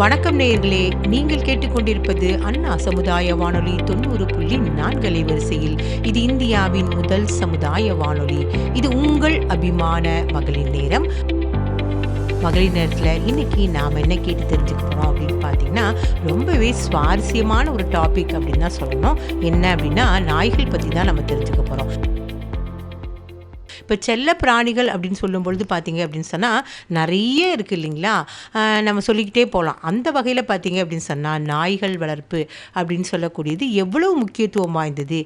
வணக்கம் நேயர்களே, நீங்கள் கேட்டுக்கொண்டிருப்பது அண்ணா சமுதாய வானொலி 90.4 அலைவரிசையில். இது இந்தியாவின் முதல் சமுதாய வானொலி. இது உங்கள் அபிமான மகளிர் நேரம். மகளிர் நேரத்தில் இன்னைக்கு நாம் என்ன கேட்டு தெரிஞ்சுக்க போகிறோம் அப்படின்னு பார்த்தீங்கன்னா, ரொம்பவே சுவாரஸ்யமான ஒரு டாபிக் அப்படின்னு தான் சொல்லணும். என்ன அப்படின்னா, நாய்கள் பற்றி தான் நம்ம தெரிஞ்சுக்க போகிறோம். இப்போ செல்ல பிராணிகள் அப்படின்னு சொல்லும் பொழுது பார்த்தீங்க அப்படின்னு சொன்னால் நிறைய இருக்குது இல்லைங்களா? நம்ம சொல்லிக்கிட்டே போகலாம். அந்த வகையில் பார்த்தீங்க அப்படின்னு சொன்னால் நாய்கள் வளர்ப்பு அப்படின்னு சொல்லக்கூடியது எவ்வளவு முக்கியத்துவம் வாய்ந்தது,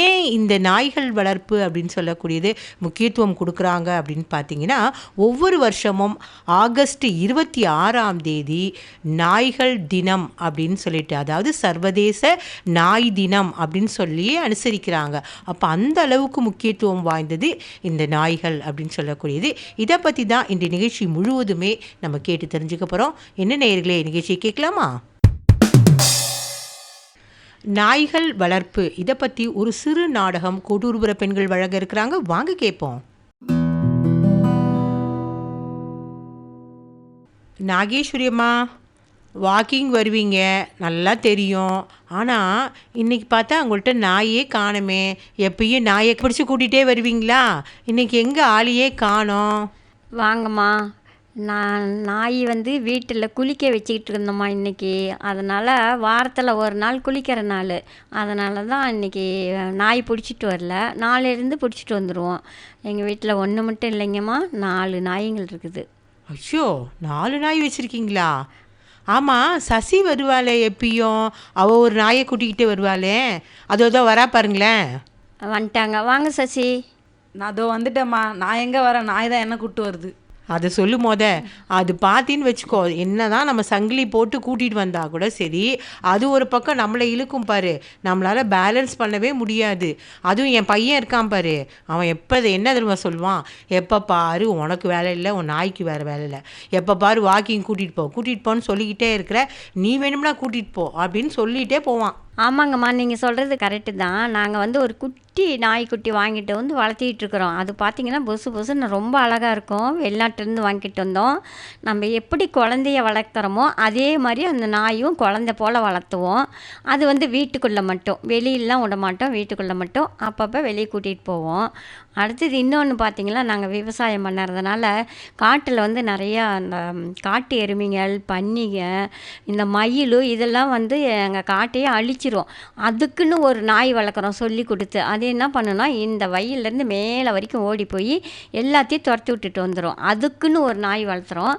ஏன் இந்த நாய்கள் வளர்ப்பு அப்படின்னு சொல்லக்கூடியது முக்கியத்துவம் கொடுக்குறாங்க அப்படின்னு பார்த்தீங்கன்னா, ஒவ்வொரு வருஷமும் ஆகஸ்ட் 26ஆம் தேதி நாய்கள் தினம் அப்படின்னு சொல்லிட்டு, அதாவது சர்வதேச நாய் தினம் அப்படின்னு சொல்லி அனுசரிக்கிறாங்க. அப்போ அந்த அளவுக்கு முக்கியத்துவம் வாய்ந்தது இந்த நாய்கள் அப்படின்னு சொல்லக்கூடியது. இதை பற்றி தான் இந்த நிகழ்ச்சி முழுவதுமே நம்ம கேட்டு தெரிஞ்சுக்க போகிறோம். என்ன நேயர்களே, நிகழ்ச்சியை கேட்கலாமா? நாய்கள் வளர்ப்பு இதை பற்றி ஒரு சிறு நாடகம் கோட்டூர்புர பெண்கள் வழங்க இருக்கிறாங்க. வாங்க கேட்போம். நாகேஸ்வரி அம்மா, வாக்கிங் வருவீங்க, நல்லா தெரியும். ஆனால் இன்றைக்கி பார்த்தா உங்கள்கிட்ட நாயே காணுமே. எப்பயும் நாயை பிடிச்சி கூட்டிகிட்டே வருவீங்களா? இன்றைக்கி எங்கே ஆளையே காணோம்? வாங்கம்மா, நான் நாய் வீட்டில் குளிக்க வச்சுக்கிட்டு இருந்தோம்மா இன்றைக்கி. அதனால் வாரத்தில் ஒரு நாள் குளிக்கிற நாள், அதனால தான் இன்றைக்கி நாய் பிடிச்சிட்டு வரல. நாளையிலேருந்து பிடிச்சிட்டு வந்துடுவோம். எங்கள் வீட்டில் ஒன்று மட்டும் இல்லைங்கம்மா, 4 நாய்கள் இருக்குது. ஐயோ, 4 நாய் வச்சுருக்கீங்களா? ஆமாம், சசி வருவாளே எப்பயும், அவள் ஒரு நாயை கூட்டிக்கிட்டு வருவாளே, அதோ வரா பாருங்களேன். வந்துட்டாங்க, வாங்க சசி. நான் அதோ வந்துட்டேம்மா. நான் எங்கே வரேன், நாய் தான் என்ன கூப்பிட்டு வருது. அதை சொல்லும் போத அது பார்த்தின்னு வச்சுக்கோ, என்ன தான் நம்ம சங்கிலி போட்டு கூட்டிகிட்டு வந்தால் கூட சரி, அது ஒரு பக்கம் நம்மளை இழுக்கும் பாரு, நம்மளால் பேலன்ஸ் பண்ணவே முடியாது. அதுவும் என் பையன் இருக்கான் பாரு, அவன் எப்போ என்ன தெரியுமா சொல்லுவான், எப்போ பாரு உனக்கு வேலை இல்லை, உன் நாய்க்கு வேறு வேலை இல்லை, எப்போ பாரு வாக்கிங் கூட்டிகிட்டு போன்னு சொல்லிக்கிட்டே இருக்கிற, நீ வேணும்னா கூட்டிகிட்டு போ அப்படின்னு சொல்லிகிட்டே போவான். ஆமாங்கம்மா, நீங்கள் சொல்கிறது கரெக்டு தான். நாங்கள் ஒரு குட்டி நாய்க்குட்டி வாங்கிட்டு வளர்த்திட்டு இருக்கிறோம். அது பார்த்திங்கன்னா புதுசுன்னு ரொம்ப அழகாக இருக்கும். வெளிநாட்டிலேருந்து வாங்கிட்டு வந்தோம். நம்ம எப்படி குழந்தைய வளர்க்குறோமோ அதே மாதிரி அந்த நாயும் குழந்தை போல் வளர்த்துவோம். அது வீட்டுக்குள்ளே மட்டும், வெளியிலலாம் விட மாட்டோம், வீட்டுக்குள்ளே மட்டும் அப்பப்போ வெளியே கூட்டிகிட்டு போவோம். அடுத்தது இன்னொன்று பார்த்திங்கன்னா, நாங்கள் விவசாயம் பண்ணுறதுனால காட்டில் நிறையா அந்த காட்டு எருமைகள், பன்னிங்க, இந்த மயில் இதெல்லாம் எங்கள் காட்டையே அழிச்சிரும். அதுக்குன்னு ஒரு நாய் வளர்க்குறோம் சொல்லி கொடுத்து. அது என்ன பண்ணுன்னா, இந்த வயல்லேருந்து மேலே வரைக்கும் ஓடி போய் எல்லாத்தையும் துரத்தி விட்டுட்டு வந்துடும். அதுக்குன்னு ஒரு நாய் வளர்த்துறோம்.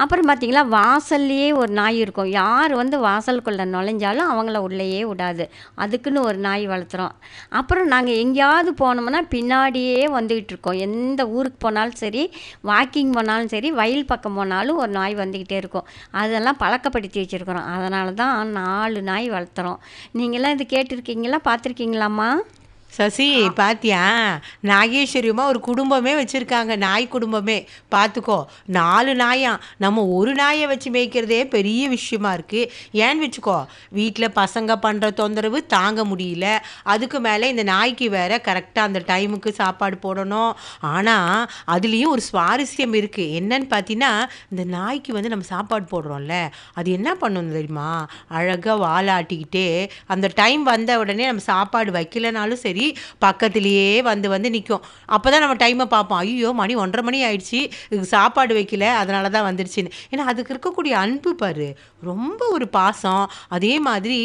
அப்புறம் பார்த்திங்களா, வாசல்லையே ஒரு நாய் இருக்கும். யார் வாசலுக்குள்ளே நுழைஞ்சாலும் அவங்கள உள்ளேயே விடாது. அதுக்குன்னு ஒரு நாய் வளர்த்துறோம். அப்புறம் நாங்கள் எங்கேயாவது போனோம்னா பின்னாடியே வந்துக்கிட்டு இருக்கோம். எந்த ஊருக்கு போனாலும் சரி, வாக்கிங் போனாலும் சரி, வயல் பக்கம் போனாலும் ஒரு நாய் வந்துக்கிட்டே இருக்கும். அதெல்லாம் பழக்கப்படுத்தி வச்சுருக்குறோம். அதனால தான் 4 நாய் வளர்த்துறோம். நீங்களாம் இது கேட்டிருக்கீங்களா, பார்த்துருக்கீங்களாம்மா? சசி, பாத்தியா, நாகேஸ்வரியமாக ஒரு குடும்பமே வச்சுருக்காங்க, நாய் குடும்பமே. பார்த்துக்கோ, 4 நாயாம். நம்ம ஒரு நாயை வச்சு மேய்க்கிறதே பெரிய விஷயமா இருக்குது. ஏன்னு வச்சுக்கோ, வீட்டில் பசங்க பண்ணுற தொந்தரவு தாங்க முடியல, அதுக்கு மேலே இந்த நாய்க்கு வேறு கரெக்டாக அந்த டைமுக்கு சாப்பாடு போடணும். ஆனால் அதுலேயும் ஒரு சுவாரஸ்யம் இருக்குது. என்னன்னு பார்த்தீங்கன்னா, இந்த நாய்க்கு நம்ம சாப்பாடு போடுறோம்ல, அது என்ன பண்ணணும் தெரியுமா, அழகாக வாலாட்டிக்கிட்டே அந்த டைம் வந்த உடனே நம்ம சாப்பாடு வைக்கலனாலும் சரி, பக்கத்துலேயே வந்து நிற்கும். அப்போ தான் நம்ம டைமை பார்ப்போம். ஐயோ, மணி 1:30 மணி ஆயிடுச்சு, இதுக்கு சாப்பாடு வைக்கல, அதனால தான் வந்துருச்சுன்னு. ஏன்னா அதுக்கு இருக்கக்கூடிய அன்பு பாரு, ரொம்ப ஒரு பாசம். அதே மாதிரி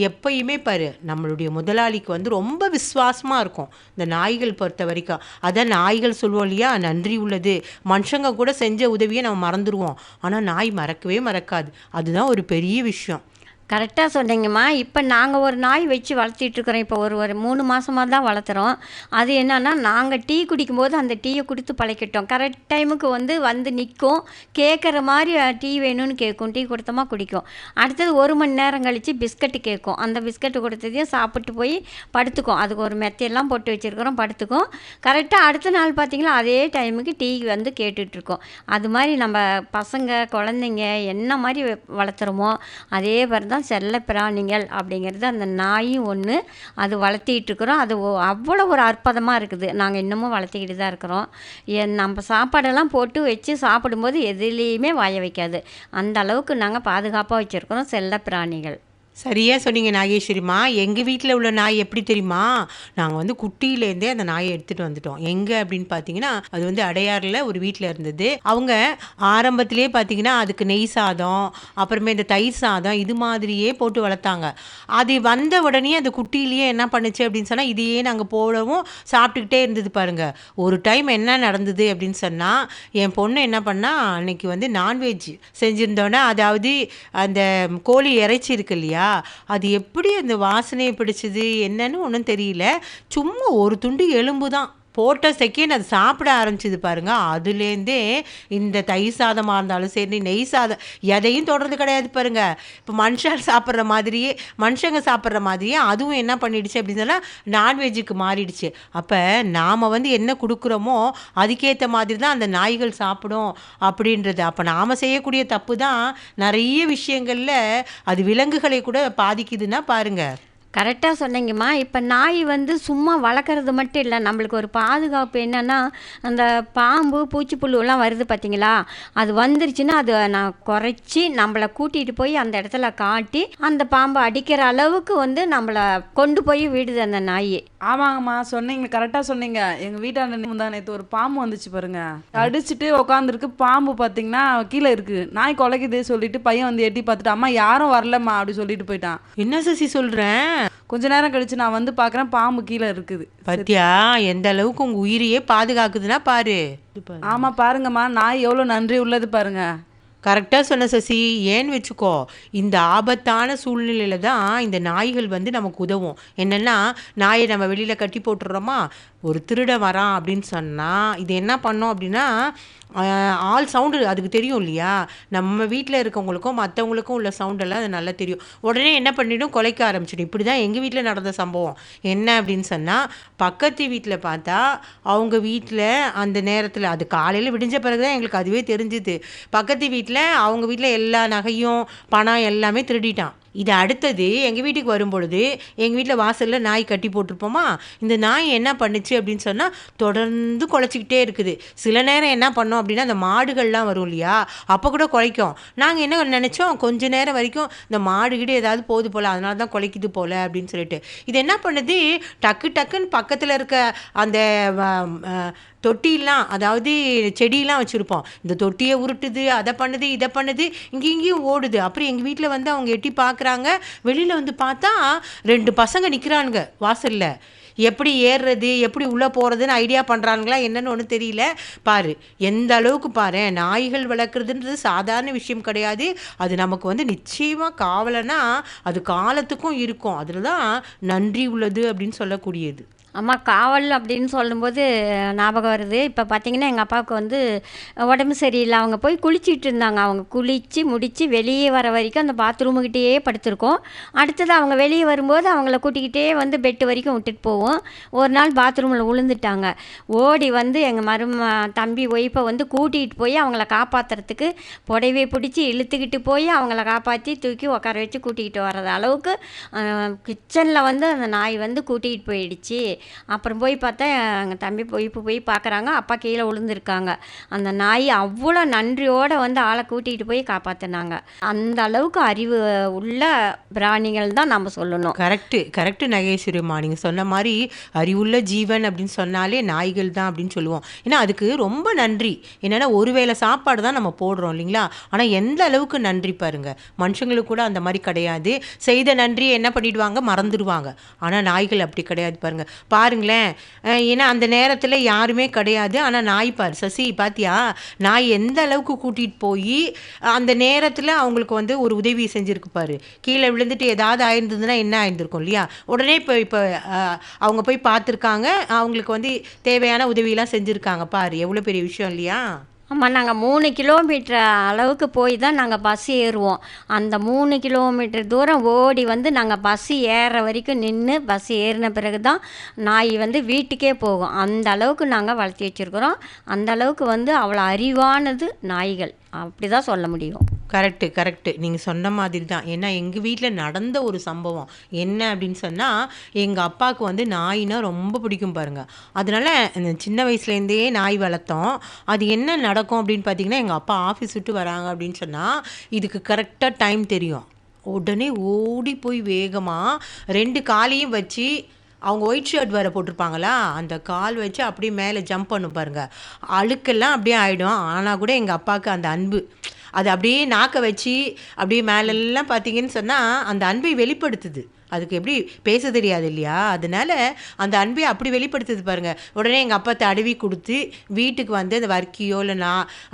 எப்பயுமே பாரு, நம்மளுடைய முதலாளிக்கு ரொம்ப விசுவாசமாக இருக்கும் இந்த நாய்கள் பொறுத்த வரைக்கும். அதான் நாய்கள் சொல்லுவோம் இல்லையா, நன்றி உள்ளது. மனுஷங்க கூட செஞ்ச உதவியை நம்ம மறந்துடுவோம், ஆனால் நாய் மறக்கவே மறக்காது. அதுதான் ஒரு பெரிய விஷயம். கரெக்டாக சொன்னீங்கம்மா. இப்போ நாங்கள் ஒரு நாய் வச்சு வளர்த்திட்ருக்குறோம். இப்போ ஒரு 3 மாதமாக தான் வளர்த்துறோம். அது என்னன்னா, நாங்கள் டீ குடிக்கும்போது அந்த டீயை கொடுத்து பழக்கிட்டோம். கரெக்ட் டைமுக்கு வந்து நிற்கும், கேட்குற மாதிரி டீ வேணும்னு கேட்கும், டீ கொடுத்தோமா குடிக்கும். அடுத்தது 1 மணி நேரம் கழித்து பிஸ்கட்டு கேட்கும். அந்த பிஸ்கட்டு கொடுத்ததையும் சாப்பிட்டு போய் படுத்துக்கும். அதுக்கு ஒரு மெத்தையெல்லாம் போட்டு வச்சுருக்கிறோம், படுத்துக்கும். கரெக்டாக அடுத்த நாள் பார்த்திங்களா, அதே டைமுக்கு டீ கேட்டுட்ருக்கோம். அது மாதிரி நம்ம பசங்க குழந்தைங்க என்ன மாதிரி வளர்த்துறோமோ அதே மாதிரி தான் தான் செல்ல பிராணிகள் அப்படிங்கிறது. அந்த நாயும் ஒன்று, அது வளர்த்திட்டு இருக்கிறோம். அது அவ்வளோ ஒரு அற்புதமாக இருக்குது. நாங்கள் இன்னமும் வளர்த்திக்கிட்டு தான் இருக்கிறோம். நம்ம சாப்பாடெல்லாம் போட்டு வச்சு சாப்பிடும்போது எதுலேயுமே வாய வைக்காது. அந்த அளவுக்கு நாங்கள் பாதுகாப்பாக வச்சுருக்கிறோம் செல்ல பிராணிகள். சரியா சொன்னீங்க நாகேஸ்வரிம்மா. எங்கள் வீட்டில் உள்ள நாய் எப்படி தெரியுமா, நாங்கள் வந்து குட்டியிலேருந்தே அந்த நாயை எடுத்துகிட்டு வந்துட்டோம். எங்கே அப்படின்னு பார்த்தீங்கன்னா, அது வந்து அடையாறில் ஒரு வீட்டில் இருந்தது. அவங்க ஆரம்பத்திலே பார்த்தீங்கன்னா அதுக்கு நெய் சாதம், அப்புறமே இந்த தயிர் சாதம் இது மாதிரியே போட்டு வளர்த்தாங்க. அது வந்த உடனே அந்த குட்டியிலேயே என்ன பண்ணுச்சு அப்படின்னு சொன்னால், இதையே நாங்கள் போடவும் சாப்பிட்டுக்கிட்டே இருந்தது பாருங்க. ஒரு டைம் என்ன நடந்தது அப்படின்னு சொன்னால், என் பொண்ணு என்ன பண்ணா, அன்னைக்கு வந்து நான்வெஜ் செஞ்சுருந்தோன்னா, அதாவது அந்த கோழி இறைச்சி இருக்கு இல்லையா, அது எப்படி அந்த வாசனையை பிடிச்சது என்னன்னு ஒன்றும் தெரியல. சும்மா ஒரு துண்டு எலும்பு தான் போட்ட செகண்ட் அது சாப்பிட ஆரம்பிச்சது பாருங்க. அதுலேருந்தே இந்த தயிர் சாதமாக இருந்தாலும் சரி, நெய் சாதம் எதையும் தொடர்ந்து கிடையாது பாருங்க. இப்போ மனுஷங்க சாப்பிட்ற மாதிரியே அதுவும் என்ன பண்ணிடுச்சு அப்படின்னு சொன்னால் நான்வெஜ்ஜுக்கு மாறிடுச்சு. அப்போ நாம் வந்து என்ன கொடுக்குறோமோ அதுக்கேற்ற மாதிரி தான் அந்த நாய்கள் சாப்பிடும் அப்படின்றது. அப்போ நாம் செய்யக்கூடிய தப்பு தான் நிறைய விஷயங்களில் அது விலங்குகளை கூட பாதிக்குதுன்னா பாருங்கள். கரெக்டாக சொன்னீங்கம்மா. இப்போ நாய் வந்து சும்மா வளர்க்குறது மட்டும் இல்லை, நம்மளுக்கு ஒரு பாதுகாப்பு என்னென்னா, அந்த பாம்பு பூச்சிப்புழுலாம் வருது பார்த்தீங்களா, அது வந்துருச்சுன்னா அது நான் குறைச்சி நம்மளை கூட்டிகிட்டு போய் அந்த இடத்துல காட்டி அந்த பாம்பை அடிக்கிற அளவுக்கு வந்து நம்மளை கொண்டு போய் விடுது அந்த நாய். ஆமாங்கம்மா, சொன்னீங்க, கரெக்டாக சொன்னீங்க. எங்கள் வீட்டாண்ட முந்தா நேற்று ஒரு பாம்பு வந்துச்சு பாருங்க. அடிச்சுட்டு உட்காந்துருக்கு. பாம்பு பார்த்தீங்கன்னா கீழே இருக்குது. நாய் குலைக்குது சொல்லிட்டு பையன் வந்து எட்டி பார்த்துட்டு, அம்மா யாரும் வரலம்மா அப்படி சொல்லிட்டு போயிட்டான். என்ன சசி சொல்கிறேன்? கொஞ்ச நேரம் கழிச்சு நான் வந்து பார்க்குறேன், பாம்பு கீழே இருக்குது. பத்தியா எந்த அளவுக்கு உங்கள் உயிரையே பாதுகாக்குதுன்னா பாரு. ஆமாம் பாருங்கம்மா, நாய் எவ்வளோ நன்றி உள்ளது பாருங்க. கரெக்டாக சொன்ன சசி. ஏன்னு வச்சுக்கோ, இந்த ஆபத்தான சூழ்நிலையில் தான் இந்த நாய்கள் வந்து நமக்கு உதவும். என்னென்னா, நாயை நம்ம வெளியில் கட்டி போட்டுடுறோமா, ஒரு திருட வரான் அப்படின்னு சொன்னால் இது என்ன பண்ணோம் அப்படின்னா, ஆல் சவுண்டு அதுக்கு தெரியும் இல்லையா, நம்ம வீட்டில் இருக்கவங்களுக்கும் மற்றவங்களுக்கும் உள்ள சவுண்டெல்லாம் அது நல்லா தெரியும். உடனே என்ன பண்ணிடும், குலைக்க ஆரம்பிச்சிடும். இப்படி தான் எங்கள் வீட்டில் நடந்த சம்பவம். என்ன அப்படின்னு சொன்னால், பக்கத்து வீட்டில் பார்த்தா அவங்க வீட்டில் அந்த நேரத்தில் அது காலையில் விடிஞ்ச பிறகு தான் எங்களுக்கு அதுவே தெரிஞ்சுது. பக்கத்து வீட்டில் அவங்க வீட்டில் எல்லா நகையும் பணம் எல்லாமே திருடிட்டான். இது அடுத்தது எங்கள் வீட்டுக்கு வரும்பொழுது எங்கள் வீட்டில் வாசலில் நாய் கட்டி போட்டிருப்போமா, இந்த நாய் என்ன பண்ணுச்சு அப்படின்னு சொன்னால் தொடர்ந்து குலைச்சிக்கிட்டே இருக்குது. சில நேரம் என்ன பண்ணோம் அப்படின்னா, அந்த மாடுகள்லாம் வரும் இல்லையா, அப்போ கூட குலைக்கும். நாங்கள் என்ன நினச்சோம், கொஞ்ச நேரம் வரைக்கும் இந்த மாடுகிட்ட ஏதாவது போகுது போல், அதனால தான் குலைக்குது போல் அப்படின்னு சொல்லிட்டு. இது என்ன பண்ணுது, டக்குன்னு பக்கத்தில் இருக்க அந்த தொட்டிலாம், அதாவது செடியெலாம் வச்சுருப்போம், இந்த தொட்டியை உருட்டுது, அதை பண்ணுது, இதை பண்ணுது, இங்கேயும் ஓடுது. அப்புறம் எங்கள் வீட்டில் வந்து அவங்க எட்டி பார்க்குறாங்க. வெளியில் வந்து பார்த்தா 2 பசங்க நிற்கிறானுங்க வாசலில். எப்படி ஏறுறது, எப்படி உள்ளே போகிறதுன்னு ஐடியா பண்ணுறானுங்களா என்னன்னு ஒன்றும் தெரியல. பாரு எந்த அளவுக்கு பாரு, நாய்கள் வளர்க்குறதுன்றது சாதாரண விஷயம் கிடையாது. அது நமக்கு வந்து நிச்சயமாக காவலைன்னா அது காலத்துக்கும் இருக்கும். அதில் தான் நன்றி உள்ளது அப்படின்னு சொல்லக்கூடியது. அம்மா, காவல் அப்படின்னு சொல்லும்போது ஞாபகம் வருது. இப்போ பார்த்தீங்கன்னா எங்கள் அப்பாவுக்கு வந்து உடம்பு சரியில்லை. அவங்க போய் குளிச்சிட்டு இருந்தாங்க. அவங்க குளித்து முடித்து வெளியே வர வரைக்கும் அந்த பாத்ரூமுக்கிட்டேயே படுத்திருக்கோம். அடுத்தது அவங்க வெளியே வரும்போது அவங்கள கூட்டிக்கிட்டே வந்து பெட்டு வரைக்கும் விட்டுட்டு போவோம். ஒரு நாள் பாத்ரூமில் விழுந்துட்டாங்க. ஓடி வந்து எங்கள் தம்பி ஒய்ஃபை வந்து கூட்டிகிட்டு போய் அவங்கள காப்பாற்றுறதுக்கு புடவையை பிடிச்சி இழுத்துக்கிட்டு போய் அவங்கள காப்பாற்றி தூக்கி உட்கார வச்சு கூட்டிகிட்டு வர்றது அளவுக்கு கிச்சனில் வந்து அந்த நாய் வந்து கூட்டிகிட்டு போயிடுச்சு. அப்புறம் போய் பார்த்தா எங்கள் தம்பி போய் பார்க்குறாங்க, அப்பா கீழே விழுந்துருக்காங்க. அந்த நாய் அவ்வளோ நன்றியோடு வந்து ஆளை கூட்டிகிட்டு போய் காப்பாற்றினாங்க. அந்த அளவுக்கு அறிவு உள்ள பிராணிகள் தான் நம்ம சொல்லணும். கரெக்டு நகேஸ்வரிம்மா, நீங்கள் சொன்ன மாதிரி அறிவுள்ள ஜீவன் அப்படின்னு சொன்னாலே நாய்கள் தான் அப்படின்னு சொல்லுவோம். ஏன்னா அதுக்கு ரொம்ப நன்றி. என்னென்னா ஒரு வேளை சாப்பாடு தான் நம்ம போடுறோம் இல்லைங்களா, ஆனால் எந்த அளவுக்கு நன்றி பாருங்கள். மனுஷங்களுக்கு கூட அந்த மாதிரி கிடையாது. செய்த நன்றியை என்ன பண்ணிடுவாங்க, மறந்துடுவாங்க. ஆனால் நாய்கள் அப்படி கிடையாது பாருங்கள். பாருங்களேன், ஏன்னா அந்த நேரத்தில் யாருமே கிடையாது. ஆனால் நாய் பாரு சசி, பாத்தியா நாய் எந்த அளவுக்கு கூட்டிகிட்டு போய் அந்த நேரத்தில் அவங்களுக்கு வந்து ஒரு உதவி செஞ்சுருக்கு பாரு. கீழே விழுந்துட்டு ஏதாவது ஆயிருந்ததுன்னா என்ன ஆயிருந்திருக்கும் இல்லையா, உடனே இப்போ அவங்க போய் பார்த்துருக்காங்க, அவங்களுக்கு வந்து தேவையான உதவியெல்லாம் செஞ்சுருக்காங்க. பாரு எவ்வளோ பெரிய விஷயம் இல்லையா. ஆமாம், நாங்கள் 3 கிலோமீட்டர் அளவுக்கு போய் தான் நாங்கள் பஸ் ஏறுவோம். அந்த 3 கிலோமீட்டர் தூரம் ஓடி வந்து நாங்கள் பஸ் ஏறுற வரைக்கும் நின்று பஸ் ஏறின பிறகு தான் நாய் வந்து வீட்டுக்கே போகும். அந்த அளவுக்கு நாங்கள் வளர்த்தி வச்சுருக்குறோம். அந்த அளவுக்கு வந்து அவ்வளோ அறிவானது நாய்கள், அப்படி தான் சொல்ல முடியும். கரெக்டு கரெக்டு நீங்கள் சொன்ன மாதிரி தான். ஏன்னா எங்கள் வீட்டில் நடந்த ஒரு சம்பவம் என்ன அப்படின்னு சொன்னால், எங்கள் அப்பாவுக்கு வந்து நாய்னா ரொம்ப பிடிக்கும் பாருங்க. அதனால இந்த சின்ன வயசுலேருந்தே நாய் வளர்த்தோம். அது என்ன நடக்கும் அப்படின்னு பார்த்தீங்கன்னா, எங்கள் அப்பா ஆஃபீஸ் விட்டு வராங்க அப்படின்னு சொன்னால் இதுக்கு கரெக்டாக டைம் தெரியும். உடனே ஓடி போய் வேகமாக 2 காலையும் வச்சு, அவங்க ஒயிட் ஷர்ட் வேறு போட்டிருப்பாங்களா, அந்த கால் வச்சு அப்படியே மேலே ஜம்ப் பண்ணும் பாருங்க. அழுக்கெல்லாம் அப்படியே ஆகிடும். ஆனால் கூட எங்கள் அப்பாவுக்கு அந்த அன்பு, அது அப்படியே நாக்க வச்சு அப்படியே மேலெல்லாம் பார்த்தீங்கன்னு சொன்னால் அந்த அன்பை வெளிப்படுத்துது. அதுக்கு எப்படி பேச தெரியாது இல்லையா, அதனால அந்த அன்பை அப்படி வெளிப்படுத்துது பாருங்க. உடனே எங்கள் அப்பா தடவி கொடுத்து வீட்டுக்கு வந்து அந்த வர்க்கியோ இல்லைனா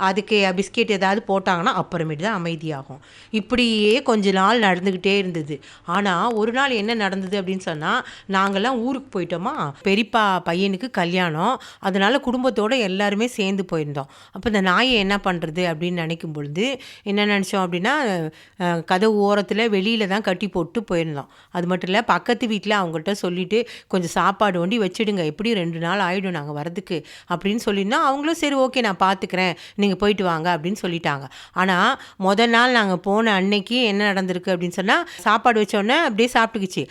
அதுக்கு பிஸ்கெட் ஏதாவது போட்டாங்கன்னா அப்புறமேட்டு தான் அமைதியாகும். இப்படியே கொஞ்ச நாள் நடந்துக்கிட்டே இருந்தது. ஆனால் ஒரு நாள் என்ன நடந்தது அப்படின்னு சொன்னால், நாங்கள்லாம் ஊருக்கு போயிட்டோமா, பெரியப்பா பையனுக்கு கல்யாணம், அதனால குடும்பத்தோடு எல்லாருமே சேர்ந்து போயிருந்தோம். அப்போ இந்த நாயை என்ன பண்ணுறது அப்படின்னு நினைக்கும் பொழுது என்ன நினச்சோம் அப்படின்னா, கதவு ஓரத்தில் வெளியில் தான் கட்டி போட்டு போயிருந்தோம். அது மட்டும் இல்லை, பக்கத்து வீட்டில் அவங்கள்ட்ட சொல்லிவிட்டு கொஞ்சம் சாப்பாடு ஒண்டி வச்சுடுங்க, எப்படி 2 நாள் ஆகிடும் நாங்கள் வரதுக்கு அப்படின்னு சொல்லியிருந்தோம். அவங்களும் சரி ஓகே நான் பார்த்துக்கிறேன், நீங்கள் போயிட்டு வாங்க அப்படின்னு சொல்லிட்டாங்க. ஆனால் முதல் நாள் நாங்கள் போன அன்னைக்கு என்ன நடந்திருக்கு அப்படின்னு சொன்னால், சாப்பாடு வச்சோடனே அப்படியே சாப்பிட்டுக்குச்சு.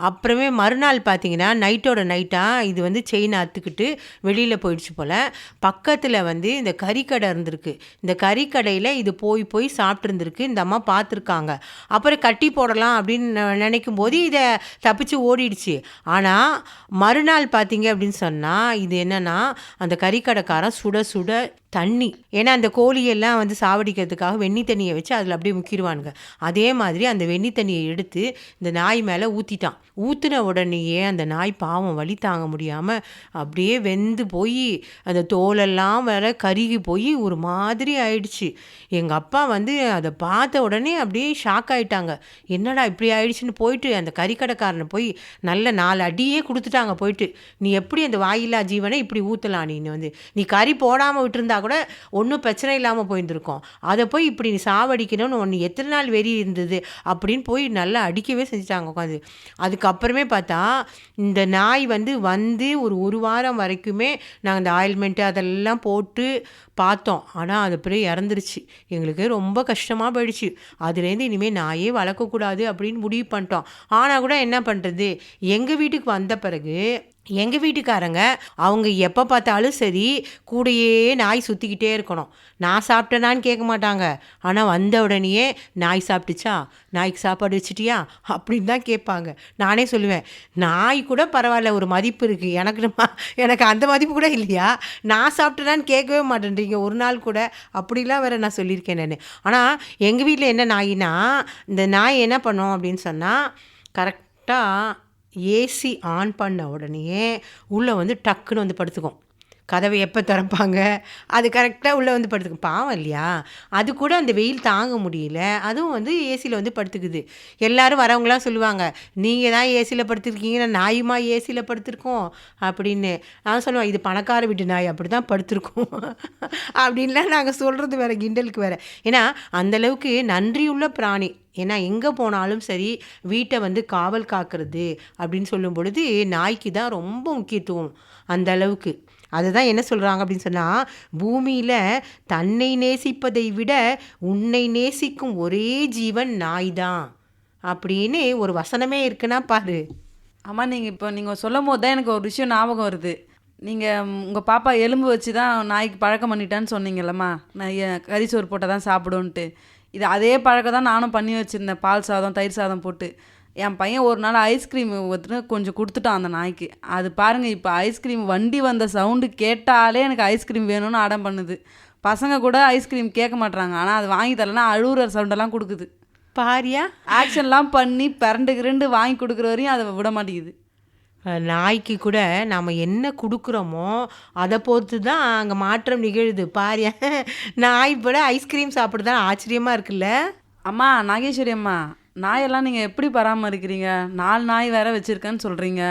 அப்புறமே மறுநாள் பார்த்தீங்கன்னா நைட்டோட நைட்டாக இது வந்து செயின் அறுத்துக்கிட்டு வெளியில் போயிடுச்சு போல். பக்கத்தில் வந்து இந்த கறிக்கடை இருந்திருக்கு. இந்த கறிக்கடையில் இது போய் போய் சாப்பிட்ருந்துருக்கு. இந்த அம்மா பார்த்துருக்காங்க. அப்புறம் கட்டி போடலாம் அப்படின்னு நினைக்கும் போது இதை தப்பிச்சு ஓடிடுச்சு. ஆனால் மறுநாள் பார்த்தீங்க அப்படின்னு சொன்னால், இது என்னென்னா அந்த கறிக்கடைக்காரன் சுட சுட தண்ணி, ஏன்னா அந்த கோழியெல்லாம் வந்து சாவடிக்கிறதுக்காக வெண்ணி தண்ணியை வச்சு அதில் அப்படியே முக்கிடுவானுங்க. அதே மாதிரி அந்த வெண்ணி தண்ணியை எடுத்து இந்த நாய் மேலே ஊற்றிட்டான். ஊற்றின உடனேயே அந்த நாய் பாவம் வலி தாங்க முடியாமல் அப்படியே வெந்து போய் அந்த தோலெல்லாம் வேற கருகி போய் ஒரு மாதிரி ஆயிடுச்சு. எங்கள் அப்பா வந்து அதை பார்த்த உடனே அப்படியே ஷாக் ஆகிட்டாங்க. என்னடா இப்படி ஆயிடுச்சுன்னு போயிட்டு அந்த கறிக்கடைக்காரனை போய் நல்ல 4 அடியே கொடுத்துட்டாங்க. போயிட்டு, நீ எப்படி அந்த வாயில்லா ஜீவனை இப்படி ஊற்றலாம், நீ கறி போடாமல் விட்டுருந்தா கூட ஒன்றும் பிரச்சனை இல்லாமல் போயிருந்துருக்கோம், அதை போய் இப்படி நீ சாவடிக்கணும்னு ஒன்று எத்தனை நாள் வெறி இருந்தது அப்படின்னு போய் நல்லா அடிக்கவே செஞ்சுட்டாங்க உட்காந்து. அதுக்கப்புறமே பார்த்தா இந்த நாய் வந்து ஒரு வாரம் வரைக்குமே நாங்கள் இந்த ஆயில்மெண்ட்டு அதெல்லாம் போட்டு பார்த்தோம். ஆனால் அது பிறகு இறந்துருச்சு. எங்களுக்கு ரொம்ப கஷ்டமாக போயிடுச்சு. அதுலேருந்து இனிமேல் நாயே வளர்க்கக்கூடாது அப்படின்னு முடிவு பண்ணிட்டோம். ஆனால் கூட என்ன பண்ணுறது, எங்கள் வீட்டுக்கு வந்த பிறகு எங்கள் வீட்டுக்காரங்க அவங்க எப்போ பார்த்தாலும் சரி கூடையே நாய் சுற்றிக்கிட்டே இருக்கணும். நான் சாப்பிட்டேனான்னு கேட்க மாட்டாங்க. ஆனால் வந்த உடனேயே நாய் சாப்பிட்டுச்சா, நாய்க்கு சாப்பாடு வச்சுட்டியா அப்படின்னு தான் கேட்பாங்க. நானே சொல்லுவேன், நாய் கூட பரவாயில்ல, ஒரு மதிப்பு இருக்குது, எனக்கு அந்த மதிப்பு கூட இல்லையா, நான் சாப்பிட்டேனான்னு கேட்கவே மாட்டேன்றீங்க ஒரு நாள் கூட, அப்படிலாம் வேறு நான் சொல்லியிருக்கேன் நான். ஆனால் எங்கள் வீட்டில் என்ன நாயினா, இந்த நாய் என்ன பண்ணோம் அப்படின்னு சொன்னால், கரெக்டாக ஏசி ஆன் பண்ண உடனேயே உள்ளே வந்து டக்குன்னு வந்து படுத்துக்கும். கதவை எப்போ திறப்பாங்க, அது கரெக்டாக உள்ளே வந்து படுத்துக்கும். பாவம் இல்லையா, அது கூட அந்த வெயில் தாங்க முடியல, அதுவும் வந்து ஏசியில் வந்து படுத்துக்குது. எல்லோரும் வரவங்களாம் சொல்லுவாங்க, நீங்கள் தான் ஏசியில் படுத்துருக்கீங்க, நாயுமா ஏசியில் படுத்துருக்கோம் அப்படின்னு. நான் சொல்லுவேன், இது பணக்கார வீட்டு நாய், அப்படி தான் படுத்துருக்கோம் அப்படின்லாம் நாங்கள் சொல்கிறது வேறு, கிண்டலுக்கு வேறு. ஏன்னா அந்தளவுக்கு நன்றியுள்ள பிராணி. ஏன்னா எங்கே போனாலும் சரி வீட்டை வந்து காவல் காக்கிறது அப்படின்னு சொல்லும் பொழுது நாய்க்கு தான் ரொம்ப முக்கியத்துவம் அந்த அளவுக்கு. அதுதான் என்ன சொல்கிறாங்க அப்படின்னு சொன்னால், பூமியில் தன்னை நேசிப்பதை விட உன்னை நேசிக்கும் ஒரே ஜீவன் நாய் தான் அப்படின்னு ஒரு வசனமே இருக்குன்னா பாரு. ஆமாம், நீங்கள் சொல்லும் போது தான் எனக்கு ஒரு விஷயம் ஞாபகம் வருது. நீங்கள் உங்கள் பாப்பா எலும்பு வச்சு தான் நாய்க்கு பழக்கம் பண்ணிட்டான்னு சொன்னீங்கல்லம்மா, நான் கறி சோறு போட்டால் தான் சாப்பிடுன்ட்டு. இது அதே பழக்கம் தான் நானும் பண்ணி வச்சுருந்தேன். பால் சாதம் தயிர் சாதம் போட்டு. என் பையன் ஒரு நாள் ஐஸ்கிரீம் கொஞ்சம் கொடுத்துட்டான் அந்த நாய்க்கு. அது பாருங்கள், இப்போ ஐஸ்கிரீம் வண்டி வந்த சவுண்டு கேட்டாலே எனக்கு ஐஸ்கிரீம் வேணும்னு அடம் பண்ணுது. பசங்க கூட ஐஸ்கிரீம் கேட்க மாட்றாங்க, ஆனால் அது வாங்கி தரலன்னா அழுகுற சவுண்டெல்லாம் கொடுக்குது. பாரியா, ஆக்ஷன்லாம் பண்ணி பிறண்டு வாங்கி கொடுக்குற வரையும் அதை விட மாட்டேங்குது. நாய்க்கு கூட நாம் என்ன கொடுக்குறோமோ அதை பொறுத்து தான் அங்கே மாற்றம் நிகழுது. பாரியா, நாய் கூட ஐஸ்கிரீம் சாப்பிடுதான் ஆச்சரியமாக இருக்குல்ல. அம்மா நாகேஸ்வரி அம்மா, நாயெல்லாம் நீங்கள் எப்படி பராமரிக்கிறீங்க? 4 நாய் வேற வச்சுருக்கேன்னு சொல்கிறீங்க.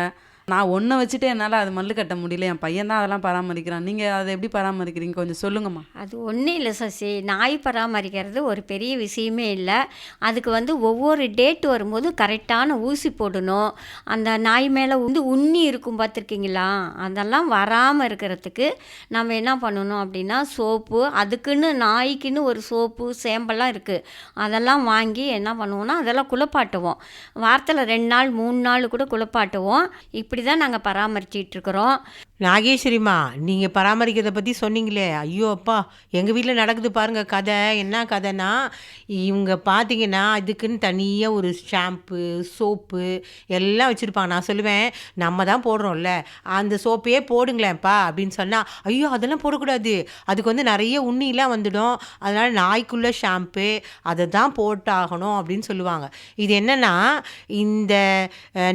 நான் ஒன்றை வச்சுட்டு என்னால் அது மல்லு கட்ட முடியல. என் பையன் தான் அதெல்லாம் பராமரிக்கிறான். நீங்கள் அதை எப்படி பராமரிக்கிறீங்க கொஞ்சம் சொல்லுங்கம்மா. அது ஒன்றும் இல்லை சசி, நாய் பராமரிக்கிறது ஒரு பெரிய விஷயமே இல்லை. அதுக்கு வந்து ஒவ்வொரு டேட் வரும்போது கரெக்டான ஊசி போடணும். அந்த நாய் மேலே வந்து உண்ணி இருக்கும் பார்த்துருக்கீங்களா, அதெல்லாம் வராமல் இருக்கிறதுக்கு நம்ம என்ன பண்ணணும் அப்படின்னா சோப்பு, அதுக்குன்னு நாய்க்குன்னு ஒரு சோப்பு சேம்பெல்லாம் இருக்குது, அதெல்லாம் வாங்கி என்ன பண்ணுவோம்னா அதெல்லாம் குளிப்பாட்டுவோம். வாரத்தில் 2 நாள் 3 நாள் கூட குளிப்பாட்டுவோம். இப்படி தான் நாங்கள் பராமரிச்சிட்ருக்குறோம். நாகேஸ்வரிம்மா, நீங்கள் பராமரிக்கிறத பற்றி சொன்னீங்களே, ஐயோ அப்பா, எங்கள் வீட்டில் நடக்குது பாருங்கள் கதை. என்ன கதைனா, இவங்க பார்த்தீங்கன்னா இதுக்குன்னு தனியாக ஒரு ஷாம்பு சோப்பு எல்லாம் வச்சுருப்பாங்க. நான் சொல்லுவேன், நம்ம தான் போடுறோம்ல, அந்த சோப்பையே போடுங்களேன்ப்பா அப்படின்னு சொன்னால், ஐயோ அதெல்லாம் போடக்கூடாது, அதுக்கு வந்து நிறைய உண்ணிலாம் வந்துடும், அதனால் நாய்க்குள்ள ஷாம்பு அதை தான் போட்டாகணும் அப்படின்னு சொல்லுவாங்க. இது என்னென்னா, இந்த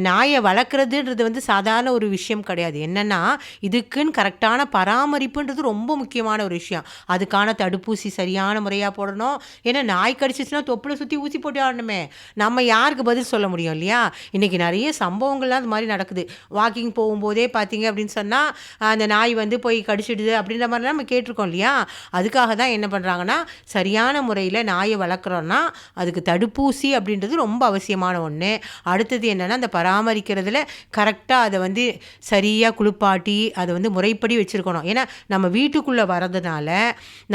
நாயை வளர்க்குறதுன்றது வந்து சாதாரண ஒரு விஷயம் கிடையாது. என்னென்னா, இதுக்குன்னு கரெக்டான பராமரிப்புன்றது ரொம்ப முக்கியமான ஒரு விஷயம். அதுக்கான தடுப்பூசி சரியான முறையாக போடணும். ஏன்னா நாய் கடிச்சிச்சுன்னா தொப்புளை சுற்றி ஊசி போட்டு ஆடணுமே, நம்ம யாருக்கு பதில் சொல்ல முடியும் இல்லையா? இன்றைக்கி நிறைய சம்பவங்கள்லாம் அது மாதிரி நடக்குது. வாக்கிங் போகும்போதே பார்த்தீங்க அப்படின்னு சொன்னால் அந்த நாய் வந்து போய் கடிச்சிடுது அப்படின்ற மாதிரிலாம் நம்ம கேட்டிருக்கோம் இல்லையா? அதுக்காக தான் என்ன பண்ணுறாங்கன்னா, சரியான முறையில் நாயை வளர்க்குறோன்னா அதுக்கு தடுப்பூசி அப்படின்றது ரொம்ப அவசியமான ஒன்று. அடுத்தது என்னென்னா, அந்த பராமரிக்கிறதுல கரெக்டாக அதை வந்து சரியாக குளிப்பாட்டி அதை வந்து முறைப்படி வச்சுருக்கணும். ஏன்னா நம்ம வீட்டுக்குள்ளே வரதுனால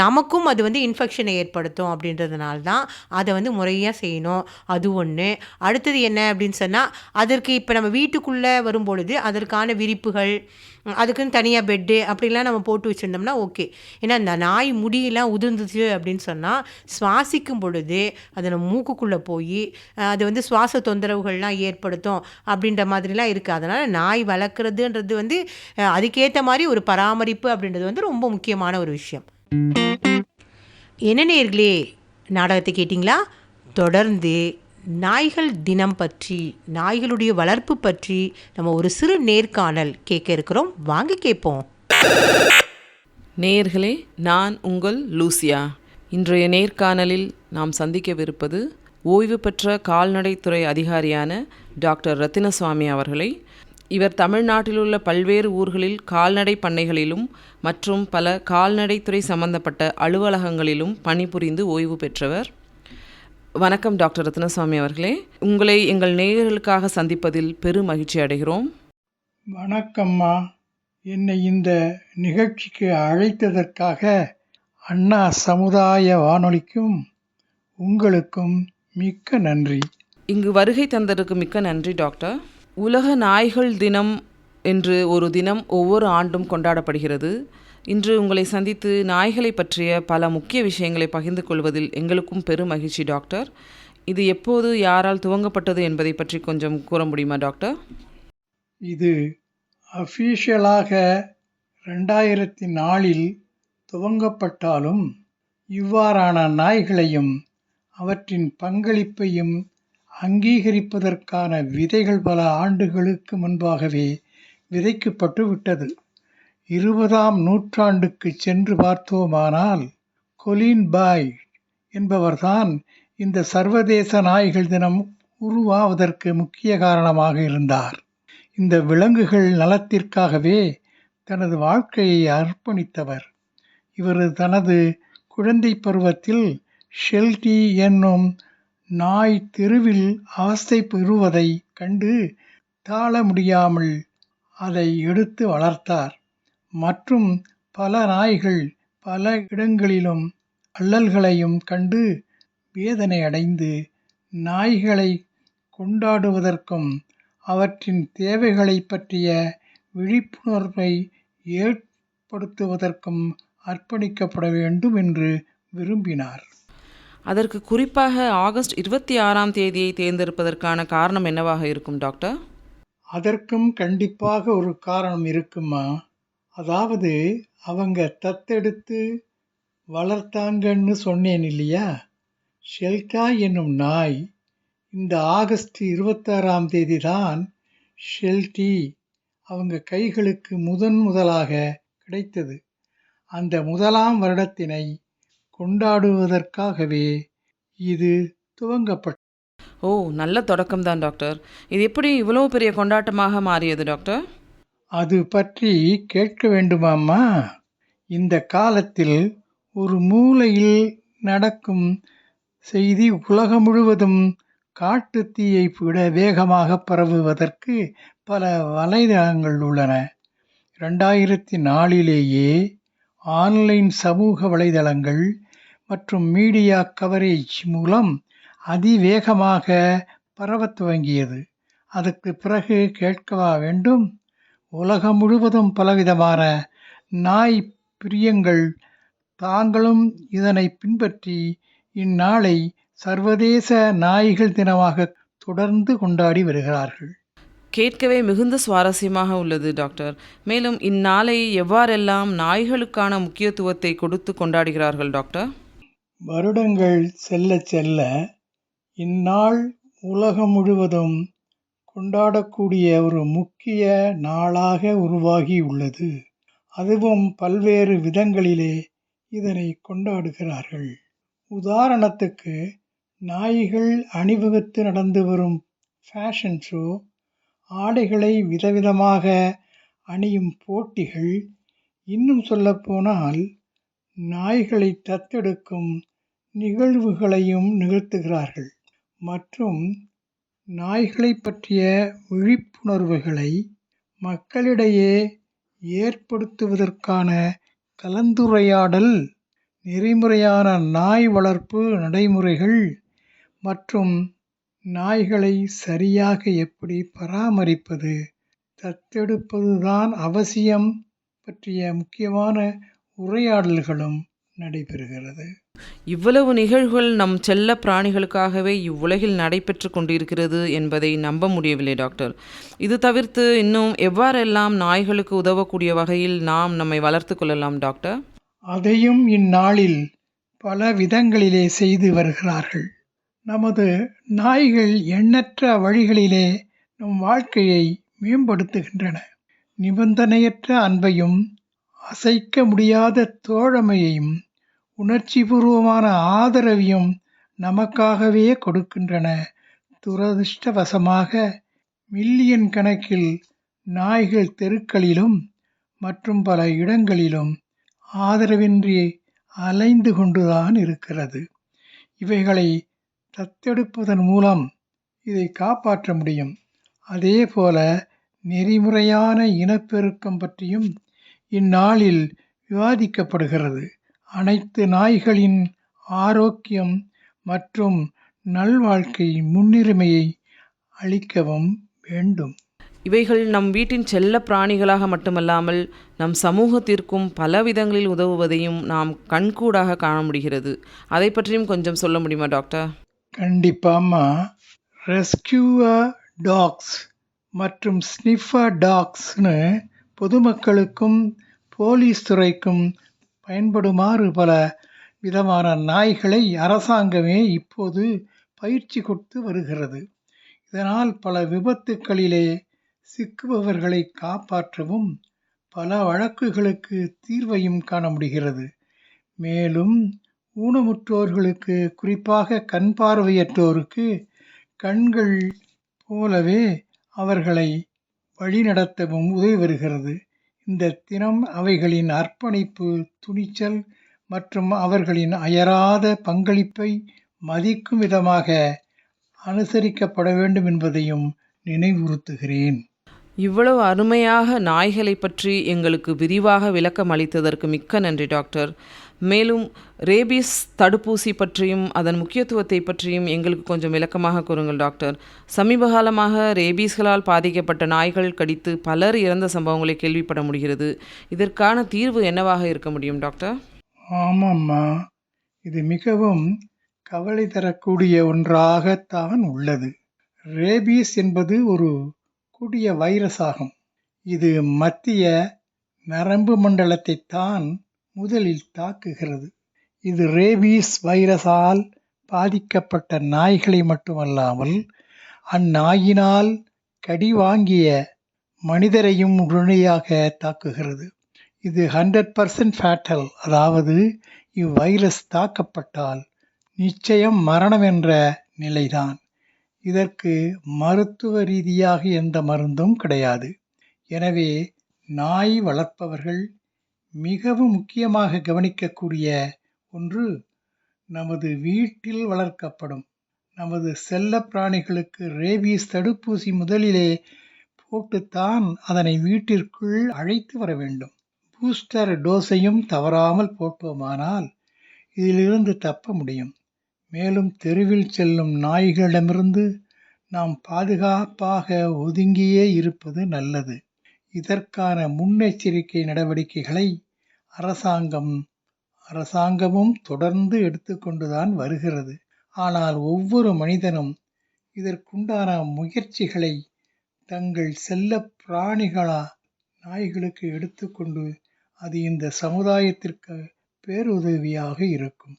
நமக்கும் அது வந்து இன்ஃபெக்ஷனை ஏற்படுத்தும். அப்படின்றதுனால தான் அதை வந்து முறையாக செய்யணும். அது ஒன்று. அடுத்தது என்ன அப்படின்னு சொன்னால், அதற்கு இப்போ நம்ம வீட்டுக்குள்ளே வரும்பொழுது அதற்கான விரிப்புகள், அதுக்குன்னு தனியாக பெட்டு அப்படிலாம் நம்ம போட்டு வச்சுருந்தோம்னா ஓகே. ஏன்னா இந்த நாய் முடியெல்லாம் உதிர்ந்துச்சு அப்படின்னு சொன்னால் சுவாசிக்கும் பொழுது அது நம்ம மூக்குக்குள்ளே போய் அது வந்து சுவாச தொந்தரவுகள்லாம் ஏற்படுத்தும் அப்படின்ற மாதிரிலாம் இருக்குது. அதனால் நாய் வளர்க்குறதுன்றது வந்து அதுக்கேற்ற மாதிரி ஒரு பராமரிப்பு அப்படின்றது வந்து ரொம்ப முக்கியமான ஒரு விஷயம். என்ன நேயர்களே, நாடகத்தை கேட்டிங்களா? தொடர்ந்து நாய்கள் தினம் பற்றி, நாய்களுடைய வளர்ப்பு பற்றி நம்ம ஒரு சிறு நேர்காணல் கேட்க இருக்கிறோம். வாங்க கேட்போம். நேயர்களே, நான் உங்கள் லூசியா. இன்றைய நேர்காணலில் நாம் சந்திக்கவிருப்பது ஓய்வு பெற்ற கால்நடைத்துறை அதிகாரியான டாக்டர் ரத்தினசுவாமி அவர்களை. இவர் தமிழ்நாட்டில் உள்ள பல்வேறு ஊர்களில் கால்நடை பண்ணைகளிலும் மற்றும் பல கால்நடைத்துறை சம்பந்தப்பட்ட அலுவலகங்களிலும் பணிபுரிந்து ஓய்வு பெற்றவர். வணக்கம் டாக்டர் ரத்தினசுவாமி அவர்களே, உங்களை எங்கள் நேயர்களுக்காக சந்திப்பதில் பெரும் மகிழ்ச்சி அடைகிறோம். வணக்கம்மா. என்னை இந்த நிகழ்ச்சிக்கு அழைத்ததற்காக அண்ணா சமுதாய வானொலிக்கும் உங்களுக்கும் மிக்க நன்றி. இங்கு வருகை தந்ததற்கு மிக்க நன்றி டாக்டர். உலக நாய்கள் தினம் என்று ஒரு தினம் ஒவ்வொரு ஆண்டும் கொண்டாடப்படுகிறது. இன்று உங்களை சந்தித்து நாய்களை பற்றிய பல முக்கிய விஷயங்களை பகிர்ந்து கொள்வதில் எங்களுக்கும் பெரும் மகிழ்ச்சி டாக்டர். இது எப்போது யாரால் துவங்கப்பட்டது என்பதை பற்றி கொஞ்சம் கூற முடியுமா டாக்டர்? இது அஃபீஷியலாக 2004 துவங்கப்பட்டாலும் இவ்வாறான நாய்களையும் அவற்றின் பங்களிப்பையும் அங்கீகரிப்பதற்கான விதைகள் பல ஆண்டுகளுக்கு முன்பாகவே விதைக்கப்பட்டு விட்டது. 20ஆம் நூற்றாண்டுக்கு சென்று பார்த்தோமானால் கொலின் பாய் என்பவர்தான் இந்த சர்வதேச நாய்கள் தினம் உருவாவதற்கு முக்கிய காரணமாக இருந்தார். இந்த விலங்குகள் நலத்திற்காகவே தனது வாழ்க்கையை அர்ப்பணித்தவர். இவர் தனது குழந்தை பருவத்தில் ஷெல்டி என்னும் நாய் தெருவில் அவஸ்தை பெறுவதை கண்டு தாழ முடியாமல் அதை எடுத்து வளர்த்தார். மற்றும் பல நாய்கள் பல இடங்களிலும் அல்லல்களையும் கண்டு வேதனை அடைந்து நாய்களை கொண்டாடுவதற்கும் அவற்றின் தேவைகளை பற்றிய விழிப்புணர்வை ஏற்படுத்துவதற்கும் அர்ப்பணிக்கப்பட வேண்டும் என்று விரும்பினார். அதற்கு குறிப்பாக ஆகஸ்ட் 26ஆம் தேதியை தேர்ந்தெடுப்பதற்கான காரணம் என்னவாக இருக்கும் டாக்டர்? அதற்கும் கண்டிப்பாக ஒரு காரணம் இருக்குமா. அதாவது அவங்க தத்தெடுத்து வளர்த்தாங்கன்னு சொன்னேன் இல்லையா. ஷெல்டா என்னும் நாய் இந்த ஆகஸ்ட் 26ஆம் தேதி தான் ஷெல்டி அவங்க கைகளுக்கு முதலாக கிடைத்தது. அந்த முதலாம் வருடத்தினை கொண்டாடுவதற்காகவே இது துவங்கப்பட்டது. ஓ, நல்ல தொடக்கம்தான் டாக்டர். இது எப்படி இவ்வளோ பெரிய கொண்டாட்டமாக மாறியது டாக்டர்? அது பற்றி கேட்க வேண்டுமாம்மா? இந்த காலத்தில் ஒரு மூலையில் நடக்கும் செய்தி உலகம் முழுவதும் காட்டுத் தீயைப் விட வேகமாக பரவுவதற்கு பல வலைதளங்கள் உள்ளன. 2004லேயே ஆன்லைன் சமூக வலைதளங்கள் மற்றும் மீடியா கவரேஜ் மூலம் அதிவேகமாக பரவத் துவங்கியது. அதற்கு பிறகு கேட்கவா வேண்டும்? உலகம் முழுவதும் பலவிதமான நாய் பிரியங்கள் தாங்களும் இதனை பின்பற்றி இந்நாளை சர்வதேச நாய்கள் தினமாக தொடர்ந்து கொண்டாடி வருகிறார்கள். கேட்கவே மிகுந்த சுவாரஸ்யமாக உள்ளது டாக்டர். மேலும் இந்நாளை எவ்வாறெல்லாம் நாய்களுக்கான முக்கியத்துவத்தை கொடுத்து கொண்டாடுகிறார்கள் டாக்டர்? வருடங்கள் செல்ல செல்ல இந்நாள் உலகம் முழுவதும் கொண்டாடக்கூடிய ஒரு முக்கிய நாளாக உருவாகி உள்ளது. அதுவும் பல்வேறு விதங்களிலே இதனை கொண்டாடுகிறார்கள். உதாரணத்துக்கு, நாய்கள் அணிவகுத்து நடந்து வரும் ஃபேஷன் ஷோ, ஆடைகளை விதவிதமாக அணியும் போட்டிகள், இன்னும் சொல்லப்போனால் நாய்களை தத்தெடுக்கும் நிகழ்வுகளையும் நிகழ்த்துகிறார்கள். மற்றும் நாய்களை பற்றிய விழிப்புணர்வுகளை மக்களிடையே ஏற்படுத்துவதற்கான கலந்துரையாடல், நெறிமுறையான நாய் வளர்ப்பு நடைமுறைகள் மற்றும் நாய்களை சரியாக எப்படி பராமரிப்பது, தத்தெடுப்பதுதான் அவசியம் பற்றிய முக்கியமான உரையாடல்களும் நடைபெறுகிறது. இவ்வளவு நிகழ்வுகள் நம் செல்ல பிராணிகளுக்காகவே இவ்வுலகில் நடைபெற்று கொண்டிருக்கிறது என்பதை நம்ப முடியவில்லை டாக்டர். இது தவிர்த்து இன்னும் எவ்வாறெல்லாம் நாய்களுக்கு உதவக்கூடிய வகையில் நாம் நம்மை வளர்த்து கொள்ளலாம் டாக்டர்? அதையும் இந்நாளில் பல விதங்களிலே செய்து வருகிறார்கள். நமது நாய்கள் எண்ணற்ற வழிகளிலே நம் வாழ்க்கையை மேம்படுத்துகின்றன. நிபந்தனையற்ற அன்பையும் அசைக்க முடியாத தோழமையையும் உணர்ச்சிபூர்வமான ஆதரவையும் நமக்காகவே கொடுக்கின்றன. துரதிர்ஷ்டவசமாக மில்லியன் கணக்கில் நாய்கள் தெருக்களிலும் மற்றும் பல இடங்களிலும் ஆதரவின்றி அலைந்து கொண்டுதான் இருக்கிறது. இவைகளை தத்தெடுப்பதன் மூலம் இதை காப்பாற்ற முடியும். அதேபோல நெறிமுறையான இனப்பெருக்கம் பற்றியும் இந்நாளில் விவாதிக்கப்படுகிறது. அனைத்து நாய்களின் ஆரோக்கியம் மற்றும் நல்வாழ்க்கை முன்னுரிமையை அளிக்கவும் வேண்டும். இவைகள் நம் வீட்டின் செல்ல பிராணிகளாக மட்டுமல்லாமல் நம் சமூகத்திற்கும் பல விதங்களில் உதவுவதையும் நாம் கண்கூடாக காண முடிகிறது. அதை பற்றியும் கொஞ்சம் சொல்ல முடியுமா டாக்டர்? கண்டிப்பாம்மா. ரெஸ்கியூவர் டாக்ஸ் மற்றும் ஸ்னிஃபர் டாக்ஸ்னு பொதுமக்களுக்கும் போலீஸ் துறைக்கும் பயன்படுமாறு பல விதமான நாய்களை அரசாங்கமே இப்போது பயிற்சி கொடுத்து வருகிறது. இதனால் பல விபத்துக்களிலே சிக்குபவர்களை காப்பாற்றவும் பல வழக்குகளுக்கு தீர்வையும் காண முடிகிறது. மேலும் ஊனமுற்றோர்களுக்கு, குறிப்பாக கண் பார்வையற்றோருக்கு கண்கள் போலவே அவர்களை வழிநடத்தவும் உதவி வருகிறது. இந்த தினம் அவைகளின் அர்ப்பணிப்பு, துணிச்சல் மற்றும் அவர்களின் அயராத பங்களிப்பை மதிக்கும் விதமாக அனுசரிக்கப்பட வேண்டும் என்பதையும் நினைவுறுத்துகிறேன். இவ்வளவு அருமையாக நாய்களை பற்றி எங்களுக்கு விரிவாக விளக்கம் அளித்ததற்கு மிக்க நன்றி டாக்டர். மேலும் ரேபீஸ் தடுப்பூசி பற்றியும் அதன் முக்கியத்துவத்தை பற்றியும் எங்களுக்கு கொஞ்சம் விளக்கமாக கூறுங்கள் டாக்டர். சமீப காலமாக ரேபீஸ்களால் பாதிக்கப்பட்ட நாய்கள் கடித்து பலர் இறந்த சம்பவங்களை கேள்விப்பட முடிகிறது. இதற்கான தீர்வு என்னவாக இருக்க முடியும் டாக்டர்? ஆமாம்மா, இது மிகவும் கவலை தரக்கூடிய ஒன்றாகத்தான் உள்ளது. ரேபீஸ் என்பது ஒரு கொடிய வைரஸ் ஆகும். இது மத்திய நரம்பு மண்டலத்தை தான் முதலில் தாக்குகிறது. இது ரேபீஸ் வைரஸால் பாதிக்கப்பட்ட நாய்களை மட்டுமல்லாமல் அந்நாயினால் கடி வாங்கிய மனிதரையும் உடனடியாக தாக்குகிறது. இது 100% ஃபேட்டல், அதாவது இவ்வைரஸ் தாக்கப்பட்டால் நிச்சயம் மரணம் என்ற நிலைதான். இதற்கு மருத்துவ ரீதியாக எந்த மருந்தும் கிடையாது. எனவே நாய் வளர்ப்பவர்கள் மிகவும் முக்கியமாக கவனிக்கக்கூடிய ஒன்று, நமது வீட்டில் வளர்க்கப்படும் நமது செல்ல பிராணிகளுக்கு ரேபீஸ் தடுப்பூசி முதலிலே போட்டுத்தான் அதனை வீட்டிற்குள் அழைத்து வர வேண்டும். பூஸ்டர் டோஸையும் தவறாமல் போட்டோமானால் இதிலிருந்து தப்ப முடியும். மேலும் தெருவில் செல்லும் நாய்களிடமிருந்து நாம் பாதுகாப்பாக ஒதுங்கியே இருப்பது நல்லது. இதற்கான முன்னெச்சரிக்கை நடவடிக்கைகளை அரசாங்கமும் தொடர்ந்து எடுத்துக்கொண்டுதான் வருகிறது. ஆனால் ஒவ்வொரு மனிதனும் இதற்குண்டான முயற்சிகளை தங்கள் செல்ல பிராணிகளா நாய்களுக்கு எடுத்துக்கொண்டு அது இந்த சமுதாயத்திற்கு பேருதவியாக இருக்கும்.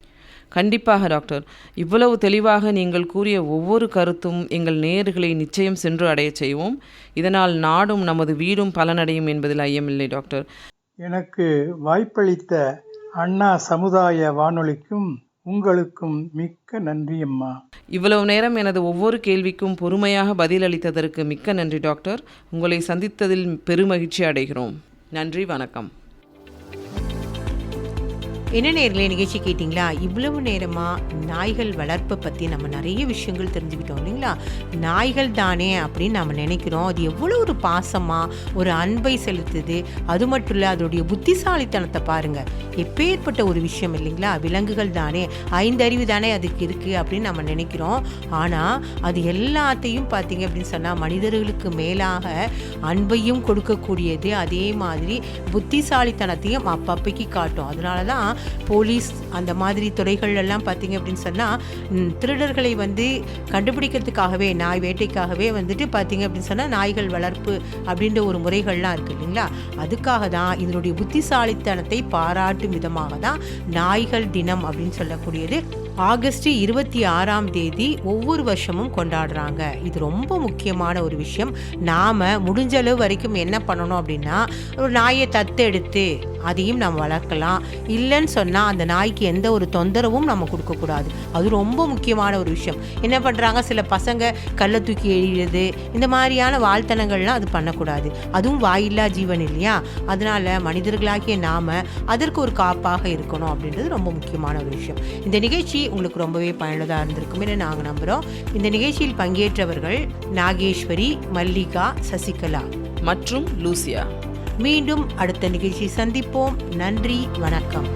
கண்டிப்பாக டாக்டர். இவ்வளவு தெளிவாக நீங்கள் கூறிய ஒவ்வொரு கருத்தும் எங்கள் நேயர்களை நிச்சயம் சென்று அடையச் செய்வோம். இதனால் நாடும் நமது வீடும் பலனடையும் என்பதில் ஐயமில்லை டாக்டர். எனக்கு வாய்ப்பளித்த அண்ணா சமுதாய வானொலிக்கும் உங்களுக்கும் மிக்க நன்றி அம்மா. இவ்வளவு நேரம் எனது ஒவ்வொரு கேள்விக்கும் பொறுமையாக பதிலளித்ததற்கு மிக்க நன்றி டாக்டர். உங்களை சந்தித்ததில் பெருமகிழ்ச்சி அடைகிறோம். நன்றி, வணக்கம். என்ன நேயர்களே, நிகழ்ச்சி கேட்டிங்களா? இவ்வளவு நேரமாக நாய்கள் வளர்ப்பை பற்றி நம்ம நிறைய விஷயங்கள் தெரிஞ்சுக்கிட்டோம் இல்லைங்களா? நாய்கள் தானே அப்படின்னு நம்ம நினைக்கிறோம். அது எவ்வளோ ஒரு பாசமாக ஒரு அன்பை செலுத்துது. அது மட்டும் இல்லை, அதோடைய புத்திசாலித்தனத்தை பாருங்கள். எப்பேற்பட்ட ஒரு விஷயம் இல்லைங்களா? விலங்குகள் தானே, 5 அறிவு தானே அதுக்கு இருக்குது அப்படின்னு நம்ம நினைக்கிறோம். ஆனால் அது எல்லாத்தையும் பார்த்தீங்க அப்படின்னு சொன்னால் மனிதர்களுக்கு மேலாக அன்பையும் கொடுக்கக்கூடியது. அதே மாதிரி புத்திசாலித்தனத்தையும் அப்பப்பைக்கு காட்டும். அதனால தான் போலீஸ் அந்த மாதிரி துறைகள் எல்லாம் பார்த்தீங்க அப்படின்னு சொன்னால் திருடர்களை வந்து கண்டுபிடிக்கிறதுக்காகவே, நாய் வேட்டைக்காகவே வந்துட்டு பார்த்தீங்க அப்படின்னு சொன்னால் நாய்கள் வளர்ப்பு அப்படின்ற ஒரு முறைகள்லாம் இருக்குது இல்லைங்களா? அதுக்காக தான் இதனுடைய புத்திசாலித்தனத்தை பாராட்டும் விதமாக தான் நாய்கள் தினம் அப்படின்னு சொல்லக்கூடியது ஆகஸ்ட் 26ஆம் தேதி ஒவ்வொரு வருஷமும் கொண்டாடுறாங்க. இது ரொம்ப முக்கியமான ஒரு விஷயம். நாம் முடிஞ்ச அளவு வரைக்கும் என்ன பண்ணணும் அப்படின்னா, ஒரு நாயை தத்தெடுத்து அதையும் நம்ம வளர்க்கலாம். இல்லைன்னு சொன்னால் அந்த நாய்க்கு எந்த ஒரு தொந்தரவும் நம்ம கொடுக்கக்கூடாது. அது ரொம்ப முக்கியமான ஒரு விஷயம். என்ன பண்ணுறாங்க, சில பசங்க கல்லை தூக்கி எறிகிறது, இந்த மாதிரியான வாழ்த்தனங்கள்லாம் அது பண்ணக்கூடாது. அதுவும் வாயில்லா ஜீவன் இல்லையா? அதனால் மனிதர்களாகிய நாம் அதற்கு ஒரு காப்பாக இருக்கணும் அப்படின்றது ரொம்ப முக்கியமான ஒரு விஷயம். இந்த நிகழ்ச்சி உங்களுக்கு ரொம்பவே பயனுள்ளதாக இருந்திருக்கும் என நாங்கள் நம்புகிறோம். இந்த நிகழ்ச்சியில் பங்கேற்றவர்கள் நாகேஸ்வரி, மல்லிகா, சசிகலா மற்றும் லூசியா. மீண்டும் அடுத்த நிகழ்ச்சி சந்திப்போம். நன்றி, வணக்கம்.